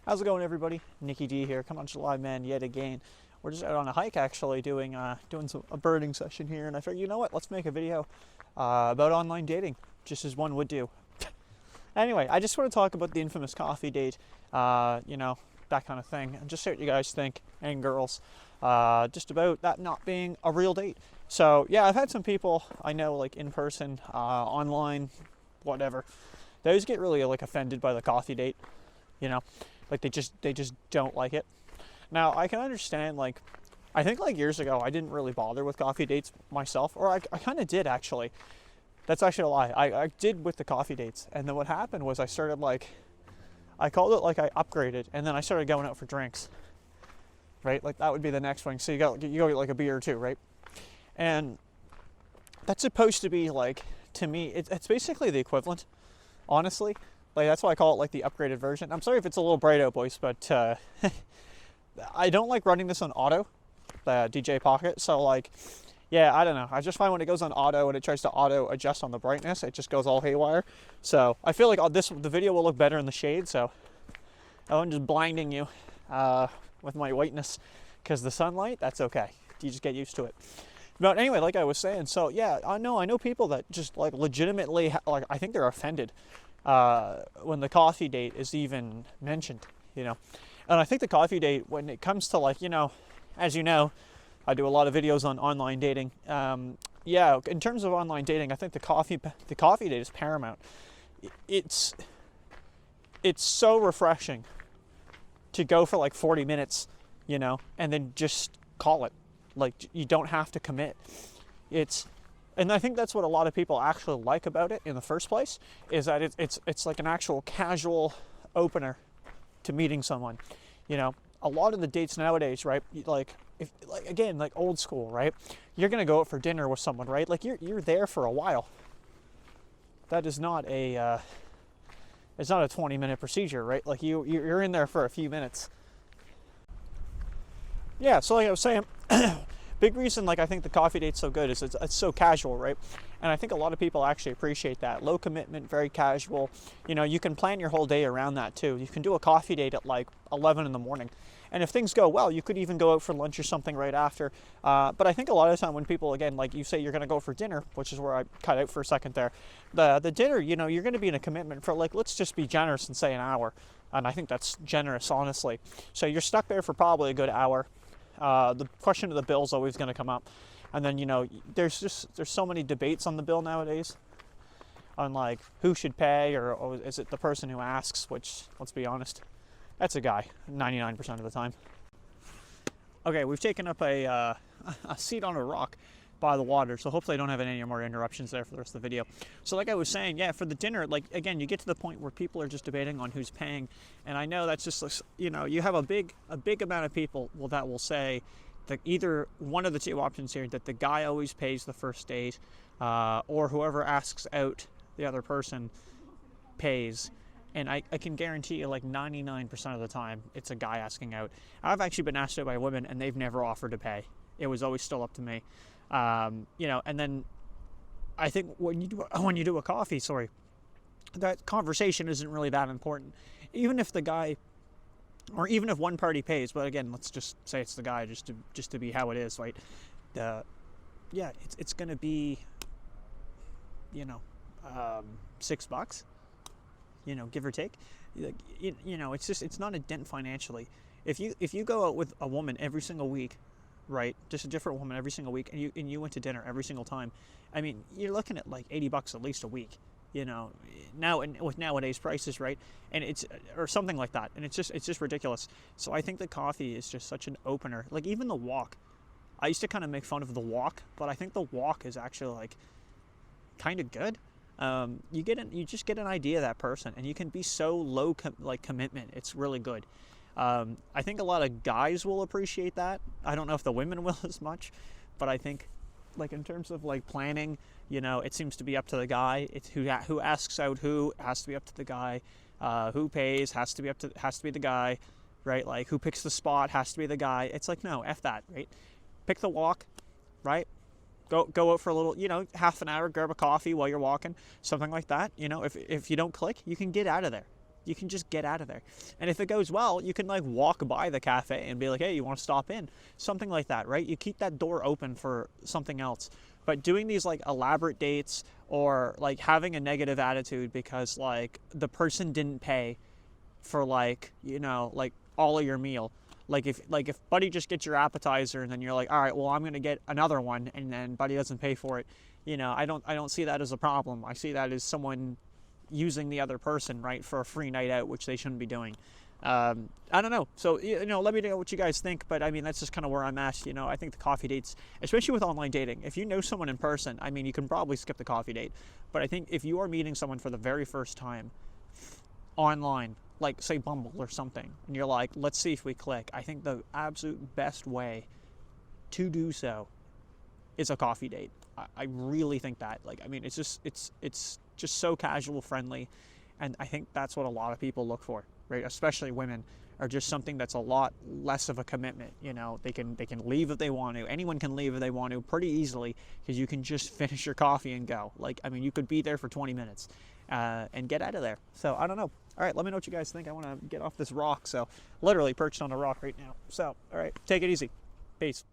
How's it going, everybody? Nicky D here. Come on, July man, yet again. We're just out on a hike, actually, doing a birding session here, and I figured, you know what? Let's make a video about online dating, just as one would do. Anyway, I just want to talk about the infamous coffee date, that kind of thing, and just see what you guys think, and girls, just about that not being a real date. So yeah, I've had some people I know, like in person, online, whatever. They always get really like offended by the coffee date, you know. Like they just don't like it. Now I can understand, like, I think like years ago I didn't really bother with coffee dates myself, or I kind of did actually. That's actually a lie. I did with the coffee dates, and then what happened was I started I called it like I upgraded, and then I started going out for drinks. Right, like that would be the next one. So you go get like a beer or two, right? And that's supposed to be like, to me, it's basically the equivalent, honestly. Like, that's why I call it like the upgraded version. I'm sorry if it's a little bright out, boys, but I don't like running this on auto, the DJ Pocket. So like, yeah, I don't know. I just find when it goes on auto and it tries to auto adjust on the brightness, it just goes all haywire. So I feel like the video will look better in the shade. So I'm just blinding you with my whiteness, because the sunlight, that's okay. You just get used to it. But anyway, like I was saying, so yeah, I know people that just like legitimately, like, I think they're offended when the coffee date is even mentioned, you know. And I think the coffee date, when it comes to, like, you know, as you know, I do a lot of videos on online dating. Yeah, in terms of online dating, I think the coffee date is paramount. It's so refreshing to go for like 40 minutes, you know, and then just call it. Like, you don't have to commit. And I think that's what a lot of people actually like about it in the first place, is that it's like an actual casual opener to meeting someone. You know, a lot of the dates nowadays, right? Like, again, like old school, right? You're gonna go out for dinner with someone, right? Like you're there for a while. That is not it's not a 20-minute procedure, right? Like you're in there for a few minutes. Yeah, so like I was saying, big reason, like, I think the coffee date's so good is it's so casual, right? And I think a lot of people actually appreciate that. Low commitment, very casual. You know, you can plan your whole day around that too. You can do a coffee date at like 11 in the morning. And if things go well, you could even go out for lunch or something right after. But I think a lot of the time when people, again, like you say you're going to go for dinner, which is where I cut out for a second there, the dinner, you know, you're going to be in a commitment for, like, let's just be generous and say an hour. And I think that's generous, honestly. So you're stuck there for probably a good hour. The question of the bill is always going to come up, and then, you know, there's so many debates on the bill nowadays on like who should pay, or is it the person who asks, which, let's be honest, that's a guy 99% of the time. Okay, we've taken up a seat on a rock by the water, so hopefully I don't have any more interruptions there for the rest of the video. So like I was saying, yeah, for the dinner, like, again, you get to the point where people are just debating on who's paying, and I know that's just, you know, you have a big amount of people that will say that either one of the two options here, that the guy always pays the first date, or whoever asks out the other person pays. And I can guarantee you, like, 99% of the time, it's a guy asking out. I've actually been asked out by women, and they've never offered to pay. It was always still up to me. You know, and then I think when you do a coffee, that conversation isn't really that important. Even if the guy, or even if one party pays, but again, let's just say it's the guy, just to be how it is, right? Yeah, it's gonna be, you know, $6, you know, give or take. Like, you know, it's not a dent financially. If you go out with a woman every single week, right, just a different woman every single week, and you went to dinner every single time, I mean, you're looking at like $80 at least a week, you know, now, and with nowadays prices, right? And it's, or something like that, and it's just ridiculous. So I think the coffee is just such an opener. Like, even the walk, I used to kind of make fun of the walk, but I think the walk is actually like kind of good. You just get an idea of that person, and you can be so low commitment. It's really good. I think a lot of guys will appreciate that. I don't know if the women will as much, but I think, like, in terms of like planning, you know, it seems to be up to the guy. It's who asks out who has to be up to the guy. Who pays has to be the guy, right? Like, who picks the spot has to be the guy. It's like, no, F that, right? Pick the walk, right? Go out for a little, you know, half an hour, grab a coffee while you're walking, something like that. You know, if you don't click, you can get out of there. You can just get out of there. And if it goes well, you can like walk by the cafe and be like, hey, you want to stop in? Something like that, right? You keep that door open for something else. But doing these like elaborate dates, or like having a negative attitude because like the person didn't pay for like, you know, like all of your meal. Like if Buddy just gets your appetizer and then you're like, all right, well, I'm going to get another one, and then Buddy doesn't pay for it. You know, I don't see that as a problem. I see that as someone using the other person, right, for a free night out, which they shouldn't be doing. I don't know. So, you know, let me know what you guys think. But I mean, that's just kind of where I'm at. You know, I think the coffee dates, especially with online dating, if you know someone in person, I mean, you can probably skip the coffee date. But I think if you are meeting someone for the very first time online, like say Bumble or something, and you're like, let's see if we click, I think the absolute best way to do so is a coffee date. I really think that. Like, I mean, it's just so casual, friendly, and I think that's what a lot of people look for, right? Especially women, are just something that's a lot less of a commitment. You know, they can leave if they want to. Anyone can leave if they want to pretty easily, because you can just finish your coffee and go. Like, I mean, you could be there for 20 minutes and get out of there. So I don't know. All right, let me know what you guys think. I want to get off this rock. So literally perched on a rock right now. So, all right, take it easy. Peace.